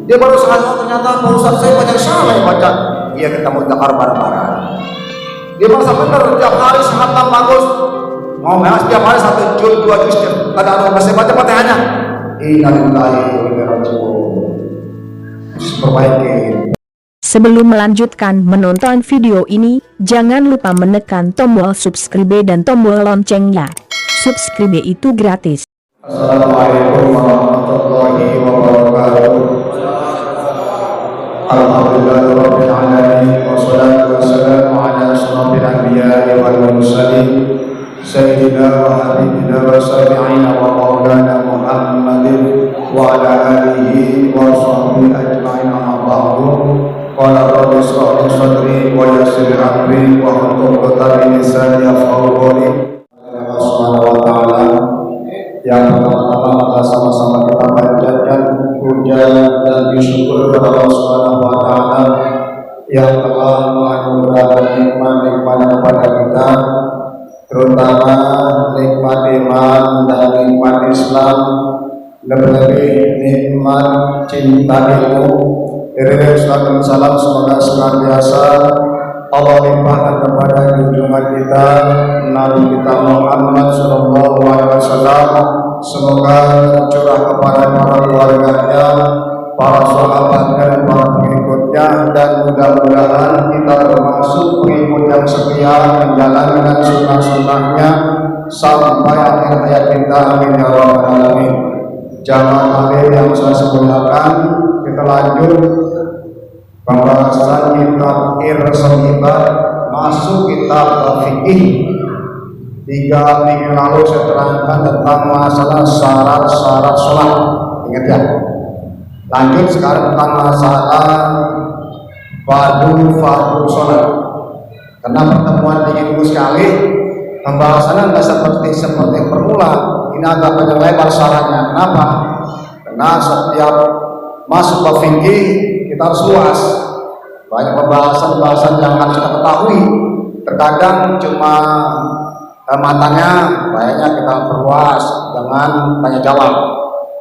Dia baru sadar ternyata Pak Ustaz saya banyak salah yang baca. Iya, kita mau zakar bareng-bareng. Dia merasa benar tiap hari sangat bagus. Mau setiap hari 1 juz 2 juz kadang saya baca Fatihahnya. Innalillahi wa inna ilaihi raji'un. Perbaiki. Sebelum melanjutkan menonton video ini, jangan lupa menekan tombol subscribe dan tombol loncengnya. Subscribe itu gratis. Assalamualaikum warahmatullahi wabarakatuh. Alhamdulillahirabbil alamin wassalatu wassalamu ala asyrofil anbiya'i wal mursalin sayyidina wa habibina wa syafi'ina wa maulana Muhammadin wa ala alihi wa sahbihi ajma'in amma ba'du. Qala rabbi shrah li sadri wa yassir li amri wa hlul 'uqdatam min lisani yafqahu qawli. Allah Subhanahu wa ta'ala, yang pertama-tama sama-sama kita panjatkan puja dan bersyukur kepada Allah Subhanahu wa ta'ala yang telah menganugerahkan nikmat-nikmat kepada kita, terutama nikmat iman dan nikmat Islam, lebih-lebih nikmat cinta ilmu. Iring salam salam semoga senantiasa Allah limpahkan kepada junjungan kita Nabi kita Muhammad sallallahu alaihi wasallam. Semoga curah kepada para keluarganya, para sahabatnya dan para pengikutnya, dan mudah-mudahan kita termasuk pengikut yang setia menjalankan sunnah-sunnahnya sampai akhir hayat kita. Amin ya rabbal alamin. Jamaah hadir yang saya semuliakan, kita lanjut pembahasan kitab Irsyad masuk kitab fikih. 3 minggu lalu saya terangkan tentang masalah syarat-syarat sholat, ingat ya. Lanjut sekarang tentang masalah fardu sholat. Karena pertemuan ingin sekali, pembahasannya tidak seperti permula. Ini agak panjang lebar syaratnya. Kenapa? Karena setiap masuk ke fikih kita harus luas. Banyak pembahasan yang harus kita ketahui. Terkadang cuma matanya, kayaknya kita perluas dengan tanya jawab.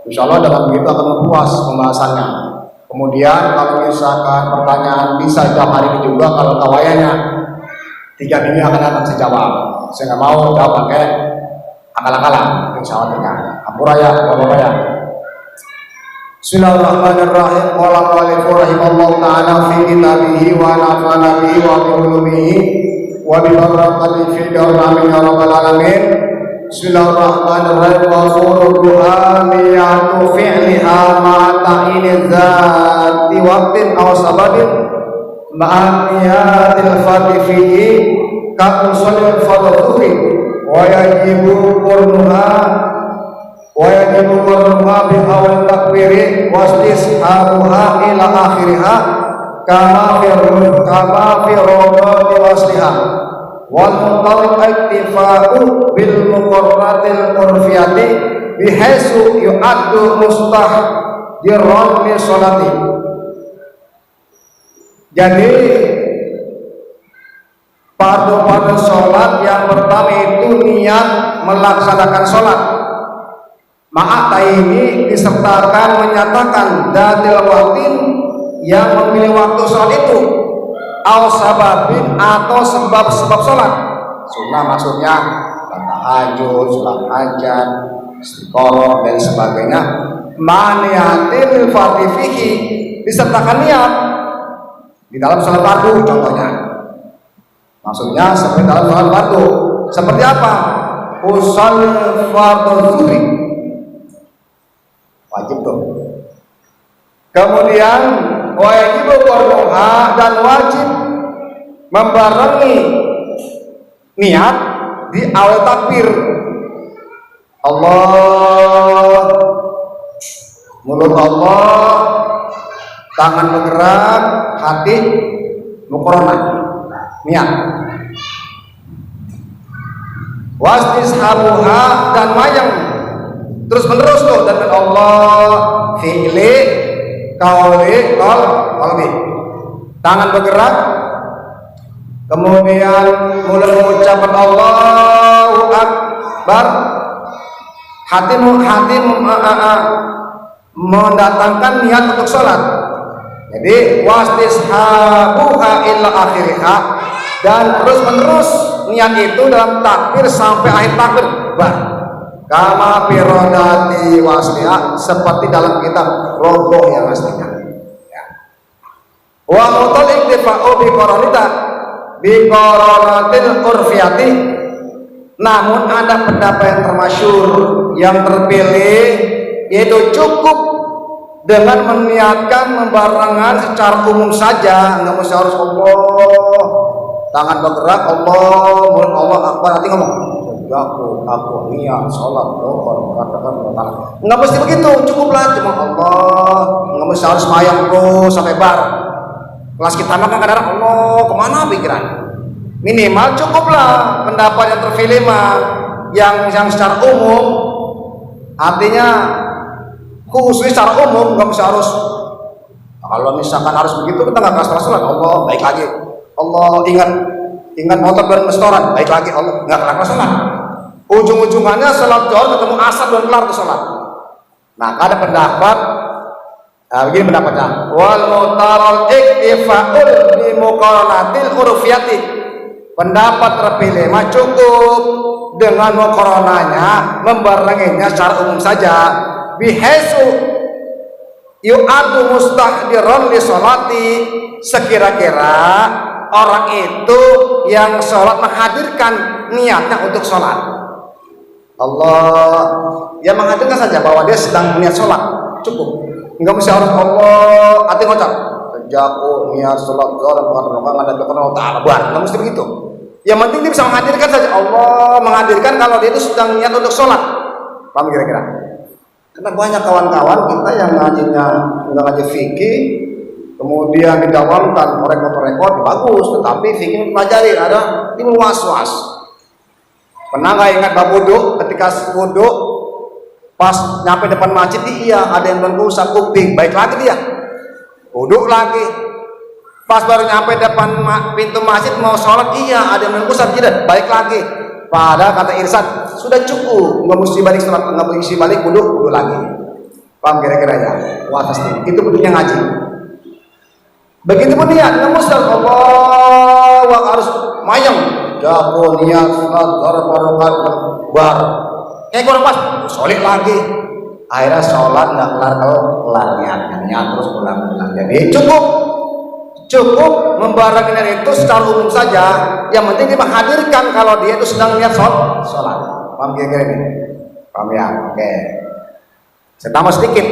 Insya Allah dalam begitu akan memperluas pembahasannya. Kemudian kalau misalkan pertanyaan bisa jawab hari ini juga, kalau kawayanya 3 minggu akan saya jawab. Saya nggak mau jawab pakai akal-akalan. Insya Allah tidak. Ampuraya, bapak-bapak. Bismillahirrahmanirrahim. Qala al-mu'allif rahimahullahu ta'ala fi kitabihi wa nafa'ana bihi wa bi ulumihi wa bi barakatihi fi darin ya rabbal alamin. Bismillahirrahmanirrahim. Wa furuduha niyatu fi'liha ma ta'ini dzati waqtin aw sababin ma'a niyatil fardhi fihi ka usulil fardhi wa yajibu qurnuha bi awal takbiri wastishabuha ila akhiriha kama fi rawdati wasliha wal mutariq iktifa'u bil muqarratil urfiyati bihaitsu yu'addu mustahdiran li sholati. Jadi fardu sholat yang pertama itu niat melaksanakan sholat. Ma'ata ini disertakan menyatakan datil waktin yang memilih waktu sholat itu, au sababin atau sebab-sebab sholat. Sunnah maksudnya tahajud, sholat hajat, istiqoroh dan sebagainya. Maniatil fardhi fihi disertakan niat di dalam sholat fardu contohnya. Maksudnya seperti dalam sholat fardu. Seperti apa? Ushol fardhu zuhri, wajib tuh. Kemudian wajib qardhuha, dan wajib membarengi niat di awal takbir. Allah, mulut Allah, tangan bergerak, hati muqaranah, niat. Wastishabuha, dan mayang terus menerus tuh, dan Allah, fi'li, qauli, qalbi, tangan bergerak, kemudian mulai mengucapkan Allahu Akbar, hati mendatangkan niat untuk sholat. Jadi wastishabuha illa akhiriha, dan terus menerus niat itu dalam takbir sampai akhir takbir. Kama birodati wasliha, seperti dalam kitab rogoh yang aslinya. Wa mutal iktifa'u bi qoronatil urfiyati. Namun ada pendapat yang termasyhur, yang terpilih, yaitu cukup dengan meniatkan membarengan secara umum saja, nggak mesti harus Allah, tangan bergerak Allah, mulut Allah akbar, nanti ngomong aku niat sholat nggak mesti begitu, cukuplah cuma Allah, nggak mesti harus mayang terus sampai bar. Kelas kita makan kadang Allah kemana pikiran, minimal cukuplah pendapat yang terpilih mah yang secara umum, artinya khusus secara umum, nggak bisa harus. Kalau misalkan harus begitu kita nggak kelas sholat Allah baik lagi, Allah ingat motor dan restoran baik lagi, Allah nggak kelas sholat. Ujung-ujungannya sholat zuhur ketemu asar dan kelar tuh sholat. Nah ada pendapat begini pendapatnya, wal mutaral iktifa'ul bi muqaranatil urfiyati. Pendapat terpilih mah cukup dengan muqarananya, membarenginya secara umum saja. Bihaitsu yu'adu mustahdiran li sholati, sekira-kira orang itu yang sholat menghadirkan niatnya untuk sholat. Allah ya menghadirkan saja bahwa dia sedang niat sholat, cukup. Enggak mesti harus Allah hati ngocok sejaku niat sholat zuhur dan Allah Ta'ala, enggak mesti begitu. Yang penting dia bisa menghadirkan saja, Allah menghadirkan kalau dia itu sedang niat untuk sholat. Paham kira-kira? Karena banyak kawan-kawan kita yang ngajinya nggak ngaji fikih, kemudian didawamkan rekod bagus, tetapi fikih pelajari ada timbul was-was. Pernah nggak ingat bab wudhu? Ketika wudhu pas nyampe depan masjid, iya ada yang mengusap kuping, baik lagi dia wudhu lagi. Pas baru nyampe depan pintu masjid mau sholat, iya ada yang mengusap jidat, baik lagi. Padahal kata Irsyad sudah cukup, nggak mesti balik sholat, nggak mesti balik wudhu lagi. Paham kira-kira ya? Wah pasti itu bentuknya ngaji. Begitu pun niat, nggak mesti Allah harus mayang, jago niat sholat bar. Kayak kurang pas, sholat lagi. Akhirnya sholat nggak kelar niat terus pulang. Jadi cukup membarengi niat itu secara umum saja. Yang penting dia menghadirkan kalau dia itu sedang niat sholat. Paham kira-kira ini? Paham ya? Oke. Saya tambah sedikit.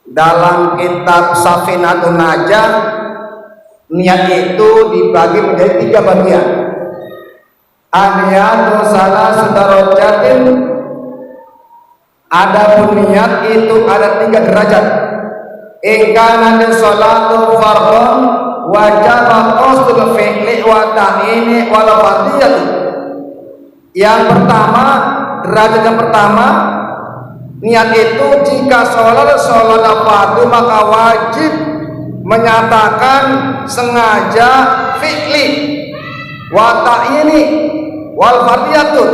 Dalam kitab Safinatun Najah, niat itu dibagi menjadi 3 bagian. Aniyatu salah darajatin. Adapun niat itu ada 3 derajat. Ingkana di sholatu fardhon wajib qasdul fi'li wa ta'ini wal fardiyah. Yang pertama, derajat yang pertama, niat itu jika sholat fardu maka wajib menyatakan sengaja fi'li wa ta'ini wal fardiyatun.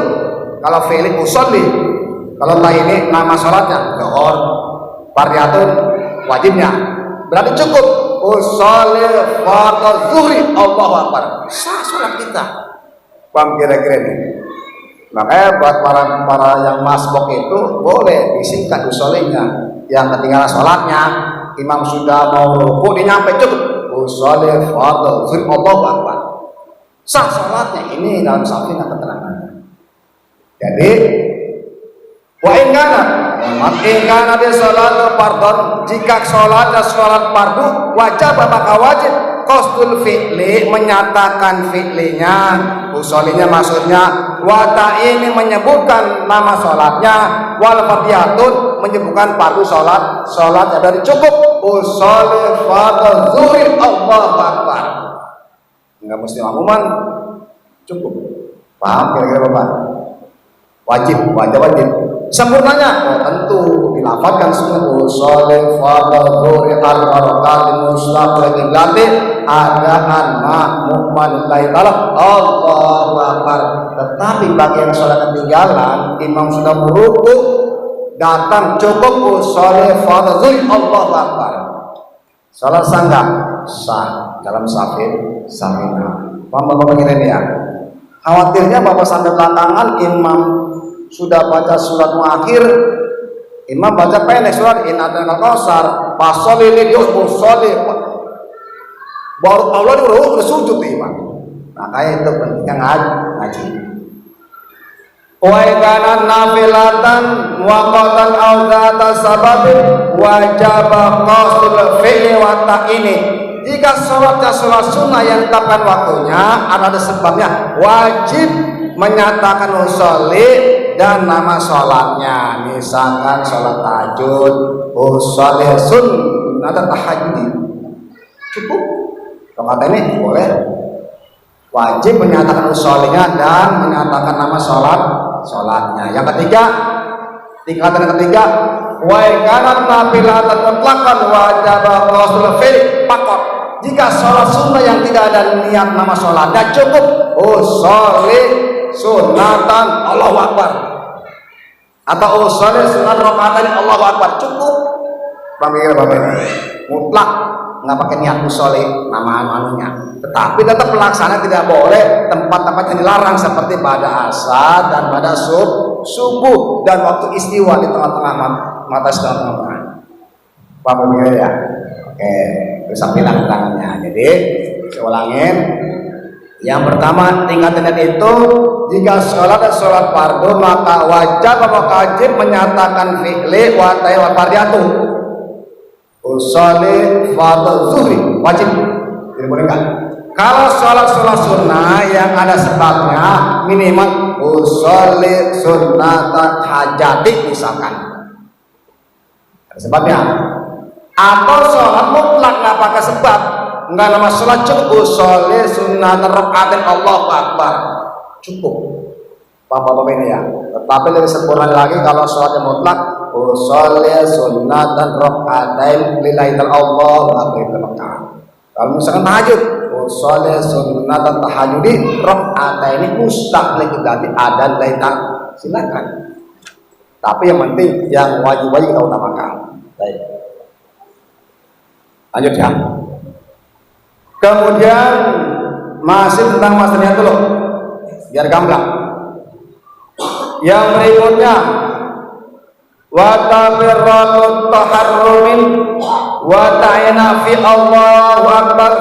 Kalau fi'li usolli, kalau ta'ini nama sholatnya zuhur, fardiyatun wajibnya, berarti cukup usolli fardhu zuhri Allahu akbar, sah sholat kita. Paham kira-kira ini? Makanya buat para yang masbuk itu boleh disingkat usollinya. Yang ketinggalan sholatnya, imam sudah mau ruku, dia nyampe cukup usolli fardhu zuhri Allahu akbar, sah sholatnya. Ini dalam Safinah keterangannya. Jadi wa ingkana dia sholat fardhon, jika sholat fardu wajib maka wajib qasdul fi'li, menyatakan fi'linya, usollinya maksudnya, wa ta'ini menyebutkan nama sholatnya, wal fardiyatun menyebutkan fardu sholatnya. Dari cukup usolli fardhu zuhri Allahu akbar, enggak mesti makmuman, cukup. Paham kira-kira Bapak? Wajib. Sempurnanya tentu dilafadzkan semua usolli fardhu zuhri al-rakaat mustaqbil adaan ma'muman ta'ala Allahu akbar. Tetapi bagi yang sholat ketinggalan, imam sudah meruku datang cukup usolli fardhu Allahu Akbar. Salat sangga sah dalam safina. Paham Bapak ini ya? Khawatirnya Bapak sampai belakangan imam sudah baca surat akhir, imam baca pendek surat Inna Al-Kautsar, fasholli li usolli. Baru Allah udah sujud imam. Makanya itu pentingnya ngaji. Wa kana nafilatan waqatan aw dzata sababin wajaba qasul fi'li wa ta'ini. Jika sholatnya sholat sunnah yang tetapkan waktunya ada sebabnya, wajib menyatakan usolli dan nama sholatnya. Misalkan sholat tahajud, usolli sunnat tahajud, cukup. Kata ini boleh. Wajib menyatakan usollinya dan menyatakan nama sholatnya. Yang ketiga, tingkatan ketiga, wa kana nafilatan mutlaqan wajib qasul fi'li faqat. Jika sholat sunnah yang tidak ada niat nama sholatnya cukup usolli sunatan Allahu Akbar atau usolli sunat rakaatan Allahu Akbar, cukup. Pamir Bapak mutlak, nggak pakai niat usolli nama anunya. Tetapi tetap pelaksana tidak boleh tempat-tempat yang dilarang seperti pada asar dan pada subuh dan waktu istiwa di tengah-tengah mata setengah-tengah. Bapak ya, oke, bisa bilang terangnya. Jadi saya ulangin. Yang pertama, tingkatan itu jika sholat fardu maka wajib menyatakan fi'li wa ta'ya wa fardiyatu. Usolli fardhu zuhri wajib. Jadi boleh enggak? Kalau sholat sunnah yang ada sebabnya, minimal usolli sunnatan hajati misalkan. Ada sebabnya. Atau sholat mutlak nggak pakai sebab, nggak nama sholat cukup usolli sunnatan rakaatin Allahu Akbar, cukup. Bapak-bapak ini ya. Tetapi lebih sempurna lagi kalau sholatnya mutlak usolli sunnatan rakaatin lillahi ta'ala Allahu Akbar. Kalau misalkan tahajud usolli sunnatan tahajudi rakaatain mustaqil berarti ada laitan, silakan. Tapi yang penting yang wajib-wajib kita utamakan. Baik. Lanjut ya. Kemudian masih tentang masalahnya dulu, biar gamblang. Yang berikutnya wa tabirratut taharrumin wa ta'ina fi Allahu Akbar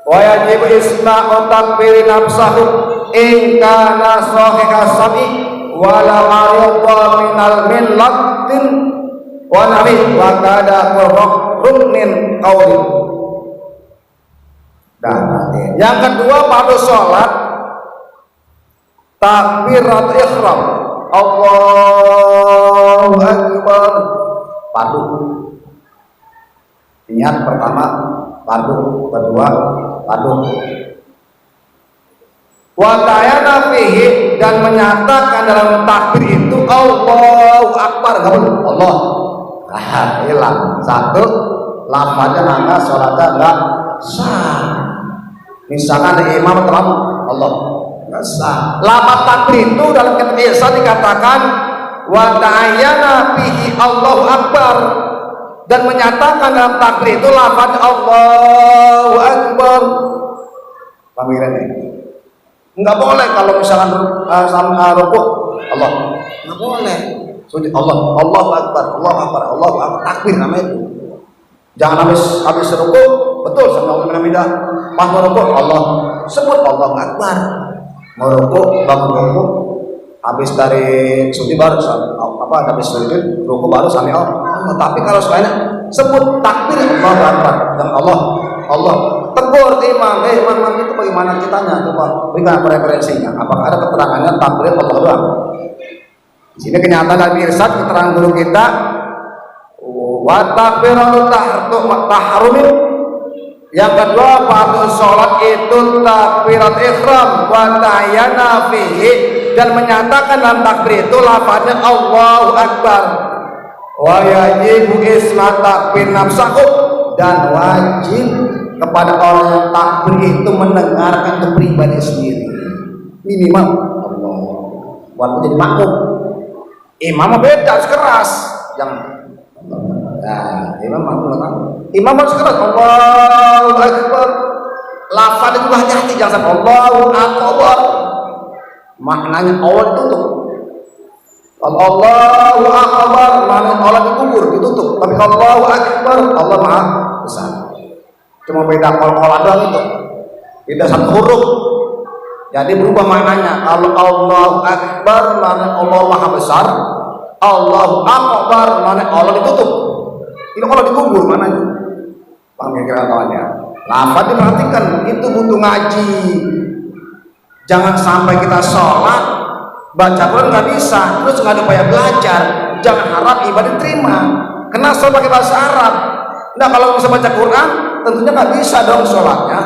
wa yajib isma'u takbir nafsahu in kana sahiha sami wa la arida minal millatin wa nabi wa kada ruknin qawli. Dan yang kedua pada sholat takbirat ihram Allahu Akbar padu. Niat pertama padu, kedua padu. Wa ta'ala fihi dan menyatakan dalam takbir itu Allahu Akbar, Allah. Hilang satu lafaznya maka sholatnya enggak sah. Misalkan ada imam telah Allah enggak sah. Lafaz takbir itu dalam kitab Ihsan dikatakan wa ta'ala fihi Allahu Akbar dan menyatakan dalam takbir itu lafaz Allahu Akbar. Pemikiran ini enggak boleh kalau misalkan sama rukuk Allah enggak boleh. Sujud Allah, Allahu Akbar, Allahu Akbar, Allahu Akbar, takbir namanya itu. Jangan habis rukuk, betul sama Allah pas rukuk Allah sebut Allahu Akbar. Mau rukuk, bangun rukuk, habis dari sujud baru habis sujud rukuk baru sami Allah. Tapi kalau selainnya sebut takbir Allahu Akbar dan Allah tegur imam, imam itu bagaimana ceritanya? Coba berikan referensinya. Apakah ada keterangannya takbir Allah doang? Di sini kenyataan dari Irsad keterangan guru kita wa takbiratul tahrumin. Yang kedua pada sholat itu takbirat ihram wa ta'yana fihi dan menyatakan dalam takbir itu lafaznya Allahu Akbar wa yajibu isma takbir nafsahu dan wajib kepada orang yang takbir itu mendengarkan ke pribadi sendiri minimal Allah walaupun jadi makmum. Imam beda, harus keras. Jangan. Nah, imam harus keras. Allahu Akbar. Lafaz itu hati-hati, jangan sampai Allahu Akbar. Maknanya Allah ditutup. Allahu Akbar maknanya Allah dikubur, ditutup. Tapi Allahu Akbar, Allah Maha Besar. Cuma beda kol-kolan doang itu. Beda satu huruf. Jadi berubah maknanya. Kalau Allahu Akbar maknanya Allah Maha Besar. Allahu Akbar maknanya Allah ditutup. Ini Allah dikubur maknanya. Panggilan kawannya. Lafaz diperhatikan, itu butuh ngaji. Jangan sampai kita sholat baca Quran nggak bisa, terus nggak ada upaya belajar. Jangan harap ibadah diterima. Kena sholat pakai bahasa Arab. Nah kalau bisa baca Quran, tentunya nggak bisa dong sholatnya.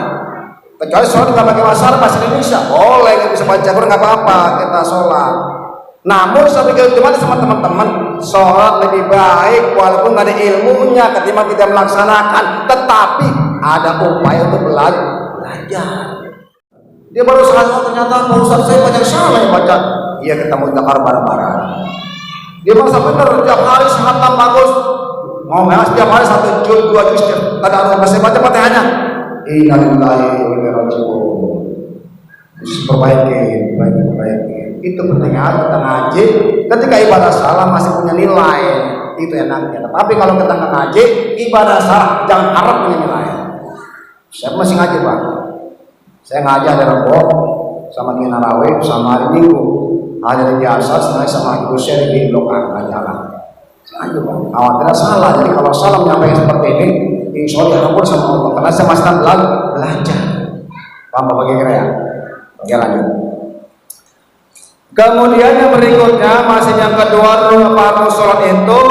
Kecuali sholat nggak pakai bahasa Arab, bahasa Indonesia boleh, nggak bisa baca Quran nggak apa-apa, kita sholat. Namun saya pikir cuma sama teman-teman, sholat lebih baik walaupun nggak ada ilmunya ketimbang tidak melaksanakan, tetapi ada upaya untuk belajar. Dia baru salah, ternyata Pak Ustaz saya baca salah ya baca. Iya, kita mau takar bareng-bareng. Dia merasa benar, tiap hari sehatam bagus. Mau setiap hari 1 juz 2 juz, kadang masih baca Fatihahnya. Innalillahi wa inna ilaihi raji'un. Perbaiki. Itu pentingnya kita ngaji. Ketika ibadah salah masih punya nilai, itu enaknya. Tapi kalau kita nggak ngaji, ibadah salah jangan harap punya nilai. Saya masih ngaji Pak. Saya ngaji ada Rebo, sama Kiai Narawih, sama hari Minggu. Ada di asas, sama Ibu Syekh di Blok A, jalan. Saya ngaji Pak. Khawatirnya salah. Jadi kalau salah menyampaikan seperti ini, insya Allah diampun sama Allah. Karena saya masih belajar. Paham Bapak kira ya? Oke lanjut. Kemudian yang berikutnya masih yang kedua rukun sholat itu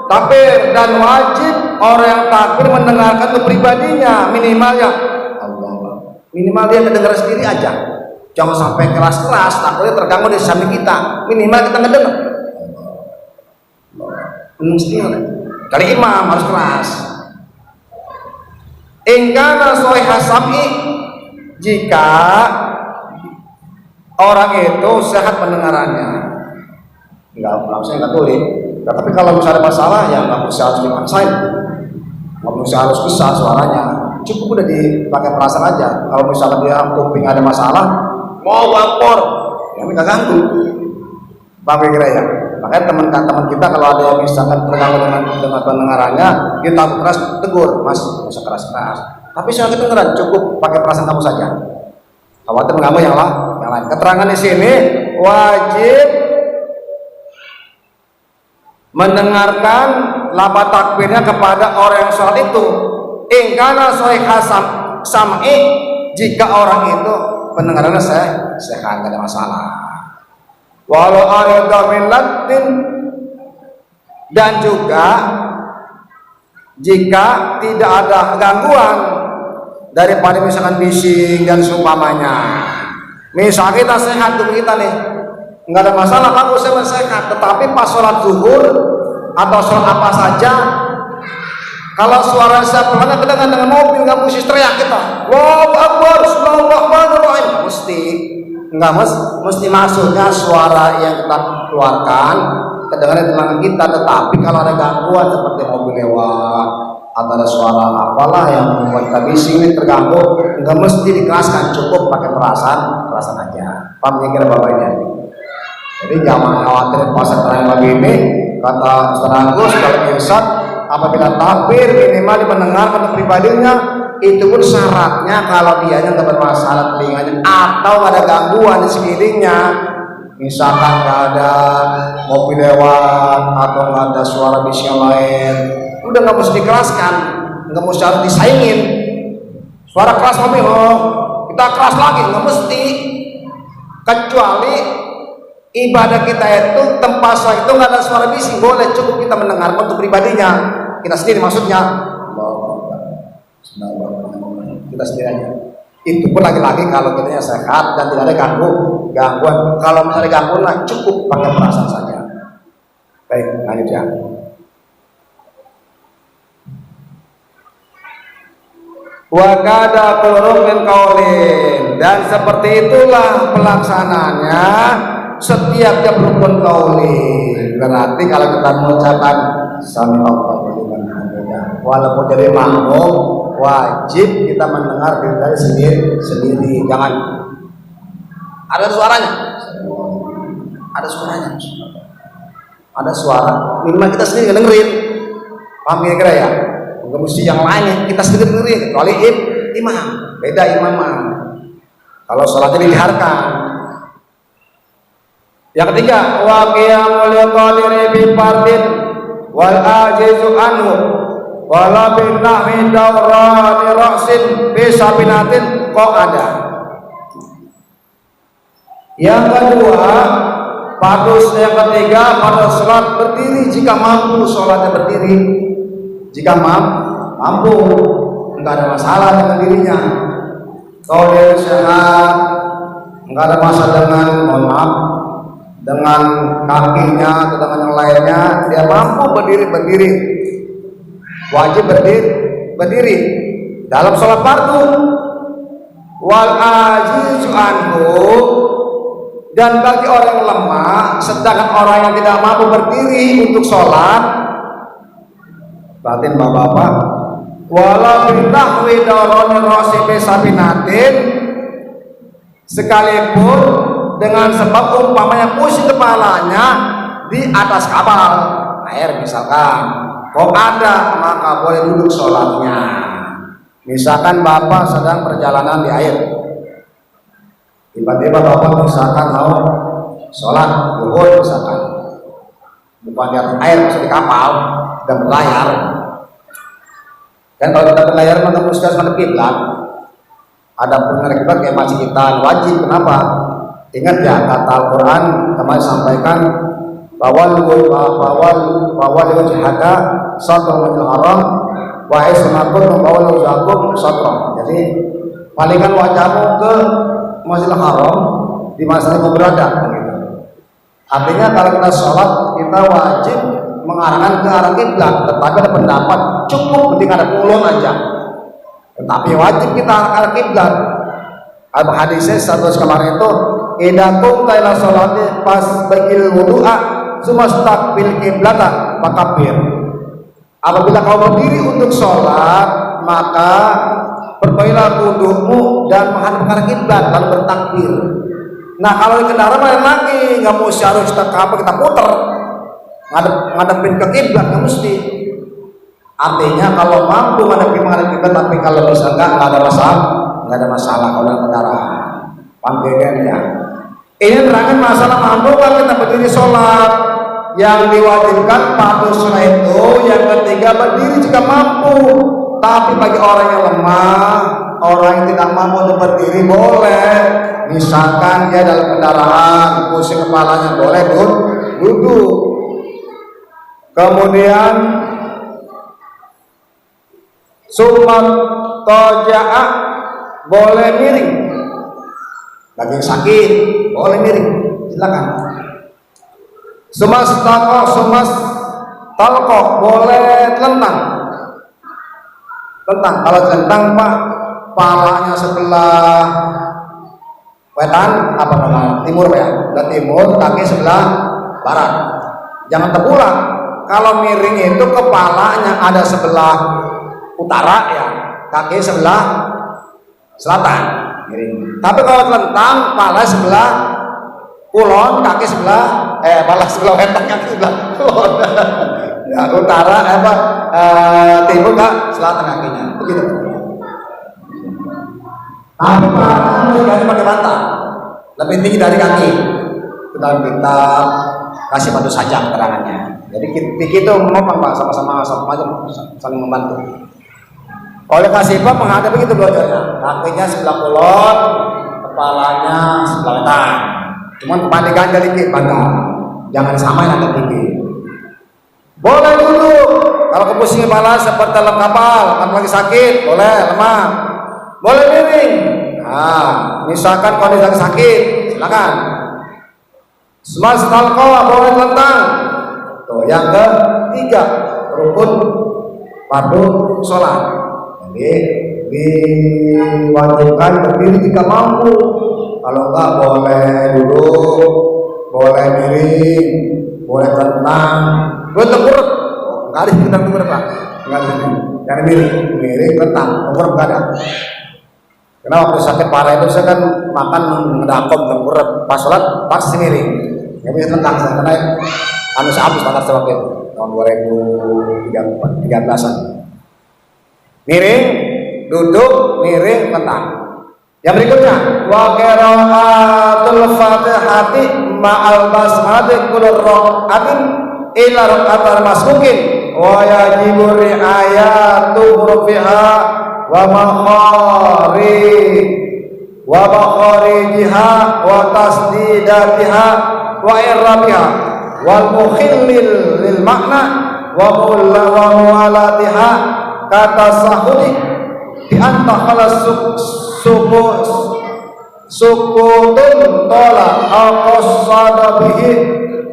takbir, dan wajib orang yang takbir mendengarkan untuk pribadinya minimalnya Allah. Minimal dia mendengar sendiri aja. Jangan sampai keras-keras, takutnya terganggu di samping kita. Minimal kita ngedengar. Mesti kali imam harus keras. Ingkana sahih hasami, jika orang itu sehat pendengarannya, langsung nggak tulis. Tapi kalau misalnya masalah ya nggak bisa harus dipaksain, nggak bisa harus bisa suaranya, cukup udah dipakai perasaan aja. Kalau misalnya dia kuping ada masalah, mau lapor, ya nggak ganggu. Bang kira ya. Makanya teman-teman kita kalau ada yang misalkan terganggu dengan pendengarannya, kita keras tegur, Mas, nggak usah keras-keras. Tapi saya kedengeran, cukup pakai perasaan kamu saja. Khawatir mengganggu yang lain. Keterangan di sini wajib mendengarkan lafaz takbirnya kepada orang yang sholat itu. Ingkana sahih sam'i, jika orang itu pendengarannya sehat, nggak ada masalah. Walau ada min latin, dan juga jika tidak ada gangguan daripada misalkan bising dan seumpamanya. Misal kita sehat tubuh kita nih, nggak ada masalah, aku sehat, tetapi pas sholat zuhur atau sholat apa saja, kalau suara saya pelan kedengaran dengan mobil, nggak mesti teriak kita, Allahu Akbar, Bismillahirrahmanirrahim, mesti masuknya suara yang kita keluarkan kedengaran di belakang kita. Tetapi kalau ada gangguan seperti mobil lewat atau ada suara apalah yang membuat kita bising ini terganggu, nggak mesti dikeraskan, cukup pakai perasaan aja. Paham kira Bapak ini? Jadi jangan khawatir puasa terakhir lagi ini. Kata Ustaz Agus, kalau insat apabila takbir minimal dimendengarkan pribadinya, itu pun syaratnya kalau dianya nggak bermasalah telinganya atau ada gangguan di sekelilingnya, misalkan nggak ada mobil lewat atau nggak ada suara bising yang lain, udah nggak mesti dikeraskan, nggak mesti harus disaingin. Suara keras mobil, kita keras lagi, nggak mesti. Kecuali ibadah kita itu tempat sholat itu nggak ada suara bising, boleh, cukup kita mendengarkan untuk pribadinya kita sendiri, maksudnya kita sendiri aja. Itu pun lagi-lagi kalau kita sehat dan tidak ada gangguan. Kalau misalnya gangguan lah, cukup pakai perasaan saja. Baik, lanjut ya. Wa kada qulrum min qaulin, dan seperti itulah pelaksanaannya setiap jam rukun qaulin. Berarti kalau kita mengucapkan sami Allahu liman hamidah, walaupun jadi makmum, wajib kita mendengar diri dari sendiri. Jangan ada suaranya. Ada suaranya. Ada suara. Minimal kita sendiri dengerin. Paham kira-kira ya? Bukan mesti yang lain, kita sendiri dengerin. Kecuali imam. Beda imam. Kalau sholatnya diliharkan. Yang ketiga, wa qiyamul qadiri bi fardin wal ajizu anhu wala bin nahmi dawrani ra'sin bi sabinatin qa'ada. Yang kedua, yang ketiga pada sholat berdiri jika mampu sholatnya berdiri. Jika mampu, enggak ada masalah dengan dirinya. Kalau dia sehat, enggak ada masalah dengan dengan kakinya atau dengan yang lainnya, dia mampu berdiri, wajib berdiri dalam sholat fardu. Wal ajizu anhu, dan bagi orang yang lemah, sedangkan orang yang tidak mampu berdiri untuk sholat, batin bapak-bapak, walau bitahwi daroni rosibi sabinatin, sekalipun dengan sebab umpamanya pusing kepalanya di atas kapal air misalkan, kok ada, maka boleh duduk sholatnya. Misalkan bapak sedang perjalanan di air, tiba-tiba bapak misalkan mau sholat zuhur misalkan, bukan di atas air, bisa di kapal dan berlayar. Dan kalau kita berlayar maka mesti harus menghadap kiblat. Ada pun kiblat kayak masjid kita wajib. Kenapa? Ingat ya kata Al-Quran kemarin sampaikan bahwa wajhaka satrul masjidil haram wa ismakun bahwa wajhakum satrul. Jadi palingkan wajahmu ke Masjidil Haram di masa yang berada. Artinya kalau kita sholat kita wajib mengarahkan ke arah kiblat, tetapi ada pendapat cukup ketika ada kulon aja, tetapi wajib kita arah kiblat. Hadisnya satu kemarin itu, idakum kaila sholati pas bagil wudu'a sumastaqbil kiblata fakabir. Apabila kau berdiri untuk sholat, maka perbaikilah wudumu dan menghadap ke arah kiblat lalu bertakbir. Nah kalau di kendaraan lain lagi, nggak mesti harus kita putar ngadepin ke kiblat, nggak mesti. Artinya kalau mampu menghadap kiblat, tapi kalau bisa nggak ada masalah kalau dalam kendaraan. Panggilan ya. Ini terangkan masalah mampu kalau kita berdiri sholat. Yang diwajibkan pada sholat itu yang ketiga berdiri jika mampu. Tapi bagi orang yang lemah, orang yang tidak mampu untuk berdiri boleh. Misalkan dia dalam kendaraan, pusing kepalanya, boleh duduk. Kemudian sumat toja'a, boleh miring. Bagi yang sakit boleh miring, silakan. Sumas talqoh, boleh telentang. Kalau telentang pak, palanya sebelah wetan, apa namanya, timur ya, sebelah timur, kaki sebelah barat. Jangan terpulang. Kalau miring itu kepalanya ada sebelah utara ya, kaki sebelah selatan, miring. Tapi kalau telentang, pala sebelah kulon, kaki sebelah pala sebelah wetan, kaki sebelah kulon. Ya, utara timur kak, selatan kakinya, begitu. Tapi palanya pakai bantal, lebih tinggi dari kaki. Dalam kitab kasih batu saja keterangannya. Jadi kita menopang pak, sama-sama aja saling membantu. Oleh kasih pak menghadap begitu belajarnya, kakinya sebelah kulon, kepalanya sebelah wetan. Cuman kebalikan dikit bantal, jangan sama yang agak tinggi. Boleh duduk kalau kepusing kepala seperti dalam kapal, kan lagi sakit, boleh lemah. Boleh miring. Nah, misalkan kalau lagi sakit, silakan. Semas talqoh, boleh telentang. Tuh, yang ketiga rukun fardu sholat. Jadi diwajibkan berdiri jika mampu. Kalau enggak boleh duduk, boleh miring. boleh tenang, boleh tengkurap. Nggak ada kita tengkurap lah, nggak ada. Yang miring tenang, tengkurap nggak ada. Karena waktu sakit parah itu saya kan makan mendakom tengkurap, pas sholat pasti miring, nggak bisa tenang. Karena habis panas waktu itu tahun 2013an. Miring, duduk, miring, tenang. Yang berikutnya, wa qiraatul Fatihati ma'al basmati kullu raqatin ila raqatal masbukin wa yajibu ri'ayatu hurufiha wa makharijiha wa tasdidatiha wa irrabiha wal mukhillil lil makna wa muwalatiha kata sahudi di antara sukutun tola al-qasada bihi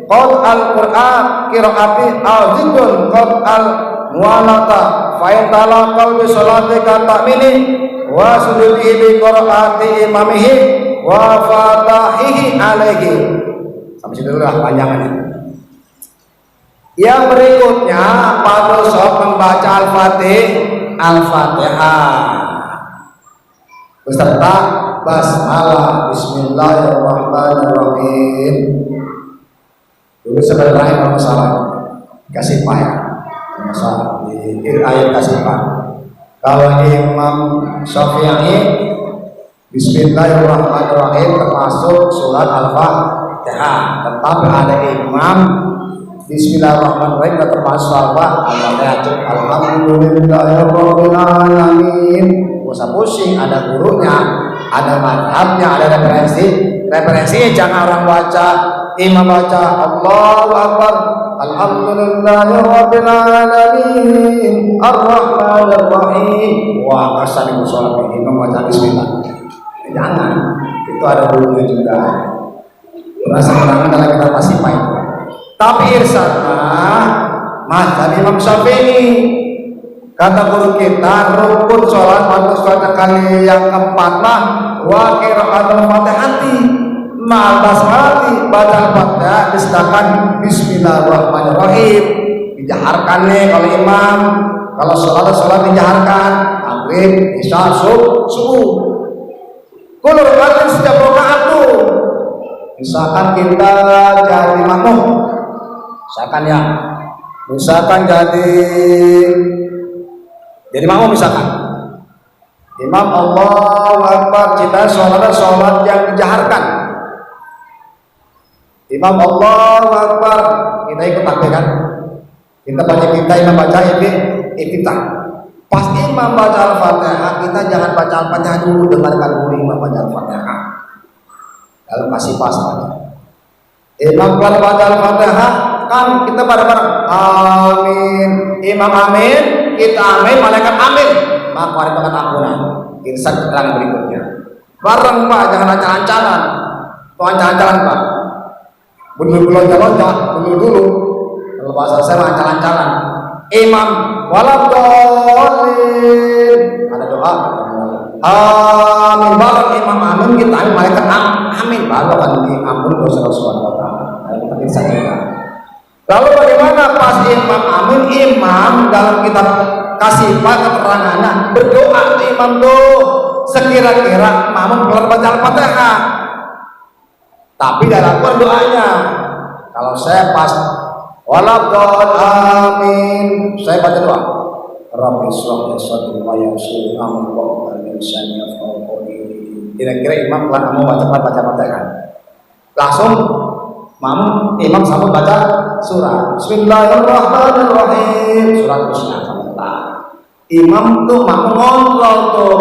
qad al-Qur'an qiraati al-zidun qad al-mualata fa'in talaqal bi sholati katamini wa sujudihi bi qiraati imamihi wa fatahihi alaihi. Sampai situ dulu lah panjangannya. Yang berikutnya pada saat membaca Al-Fatihah beserta basmalah bismillahirrahmanirrahim. Dulu sebenarnya masalah kasih masalah di ayat kasih kalau Imam Syafi'i bismillahirrahmanirrahim termasuk surat Al-Fatihah, tetapi ada Imam bismillahirrahmanirrahim termasuk Al-Fatihah. Alhamdulillahirabbil alamin. Usah pusing, ada gurunya, ada madhabnya, ada referensinya. Jangan orang baca, imam baca Allahu Akbar, alhamdulillahirabbil alamin, arrahmanir rahim. Wah, kasar itu sholat imam baca bismillah. Jangan, itu ada gurunya juga. Rasa menangan dalam kita pasti main. Tapi irsyadnya mazhab Imam Syafi'i. Kata guru kita, rukun sholat pada sholat kali yang keempat lah wa qiraatul Fatihati ma'al basmalati, baca Al-Fatihah disertakan bismillahirrahmanirrahim. Dijaharkan nih kalau imam, kalau sholat dijaharkan, maghrib, isya, subuh. Kullu rakaat setiap rakaat tuh. Misalkan kita jadi makmum, misalkan jadi makmum, misalkan imam Allahu Akbar, kita sholat yang dijaharkan. Imam Allahu Akbar, kita ikut takbir kan? Kita imam baca iftitah. Pas imam baca Al-Fatihah, kita jangan baca Al-Fatihah dulu, dengarkan dulu imam baca Al-Fatihah. Kalau masih pas aja. Imam baca Al-Fatihah kan kita bareng-bareng amin. Imam amin, kita amin, malaikat amin. Maka hari itu ampunan. Irsyad keterangan berikutnya. Bareng Pak, jangan lancar-lancaran. Kok lancar-lancaran Pak? Bener loncat-loncat, bener dulu. Kalau bahasa saya lancar-lancaran. Imam waladhdallin. Ada doa. Amin, bareng imam amin, kita amin, malaikat amin, baru akan diampuni dosa Subhanahu wa taala. Lalu bagaimana pas imam amin, imam dalam kitab kasih keterangannya berdoa imam tuh sekira-kira makmum keluar baca Al-Fatihah, tapi dalam berdoanya kalau saya pas waladhdallin amin, saya baca doa Rabbi shrah li sadri wa yassir li amri wahlul 'uqdatam min lisani yafqahu qawli. Kira-kira imam kelar mau baca Fatihah, langsung imam sambut baca surah Bismillahirrahmanirrahim, surat Bismillah. Imam tuh makmum ngontrol tuh,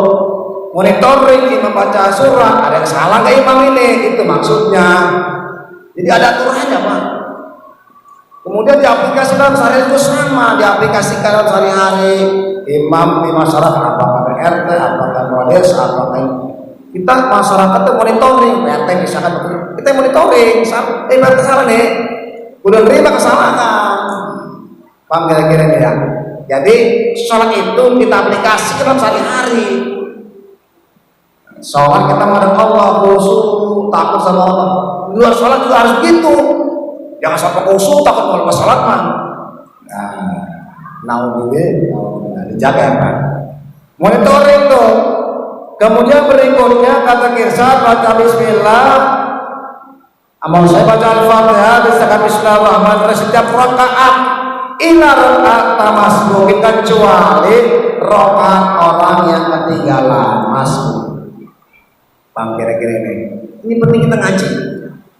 monitoring imam baca surah, ada yang salah ke imam ini, itu maksudnya. Jadi ada aturannya Pak. Kemudian diaplikasikan sehari itu sama, diaplikasikan dalam sehari-hari. Imam di masyarakat, apakah RT, apakah desa, apakah kita masyarakat itu monitoring, RT misalkan kita monitoring, RT salah nih, udah nerima kesalahan. Paham kira-kira ini ya? Jadi sholat itu kita aplikasikan dalam sehari-hari. Sholat kita menghadap Allah, khusyuk, takut sama Allah. Luar sholat juga harus gitu. Jangan sampai khusyuk takut mau salat mah. Nah, naudzubillah, dijaga ya Pak. Monitoring tuh. Kemudian berikutnya kata Kirsad baca bismillah. Amal saya baca Al-Fatihah bisa bismillahirrahmanirrahim setiap rakaat. Ila rakaat tamasbukin kecuali rakaat orang yang ketinggalan masbuk. Bang kira-kira ini. Ini penting kita ngaji.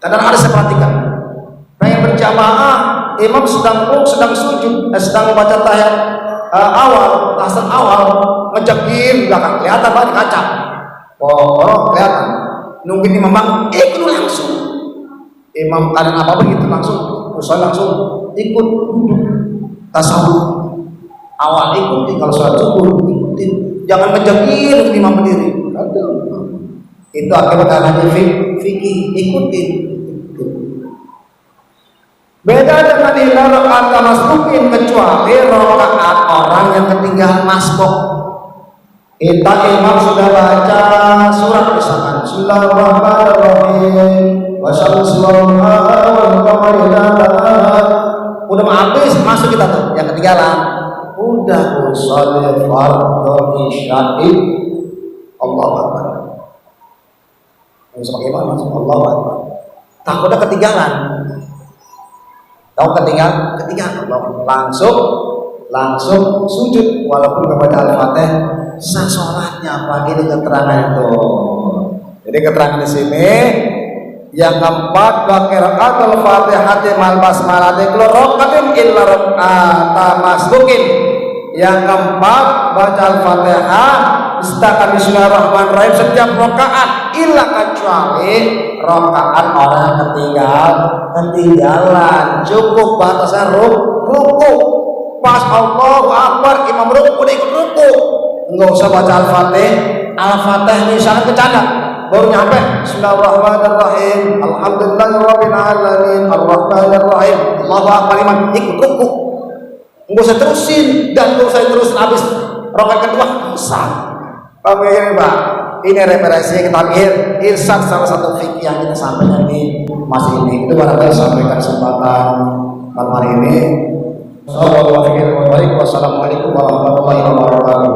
Kadang harus saya perhatikan. Yang berjamaah, imam sedang sujud, sedang membaca tahiyat tahiyat awal, ngejekir belakang kelihatan banget kaca. Oh, kelihatan. Nungguin imam ikut langsung. Imam kadang apa begitu langsung, usai langsung ikut tasawuf. Awal ikuti, kalau sholat subuh ikutin. Jangan ngejekir imam berdiri. Itu akibat hanya fikih ikutin. Beda dengan ila rakaat masbukin kecuali rakaat orang yang ketinggalan masbuk. Kita imam sudah baca surat misalkan Bismillahirrahmanirrahim wa syamsi wal qamari udah habis masuk kita tuh yang ketinggalan. Udah usolli fardhu isya'i Allahu akbar. Yang sebagai imam masuk Allahu akbar. Takutnya ketinggalan. Tahu ketinggalan langsung sujud walaupun kepada Al-Fatihah sah sholatnya pagi di keterangan itu. Jadi keterangan di sini yang keempat qira'at Al-Fatihah mal basmalah rakaat illa rakaat masbukin. Yang keempat baca Al-Fatihah istaqa bismillahirrahmanirrahim setiap rakaat illa kecuali rakaat orang ketinggalan cukup batasnya ruku pas Allahu Akbar imam ruku udah ikut ruku enggak usah baca Al-Fatihah misalnya bercanda baru nyampe Bismillahirrahmanirrahim Alhamdulillahirabbil alamin Arrahmanirrahim Allahu Akbar imam ikut ruku enggak usah terusin dan enggak usah terusin habis rakaat kedua usah. Pemirsa Pak, ini referensi kita irsyad salah satu fikih yang kita sampaikan di masjid ini. Itu barangkali sampaikan kesempatan malam hari ini. Wassalamualaikum warahmatullahi wabarakatuh.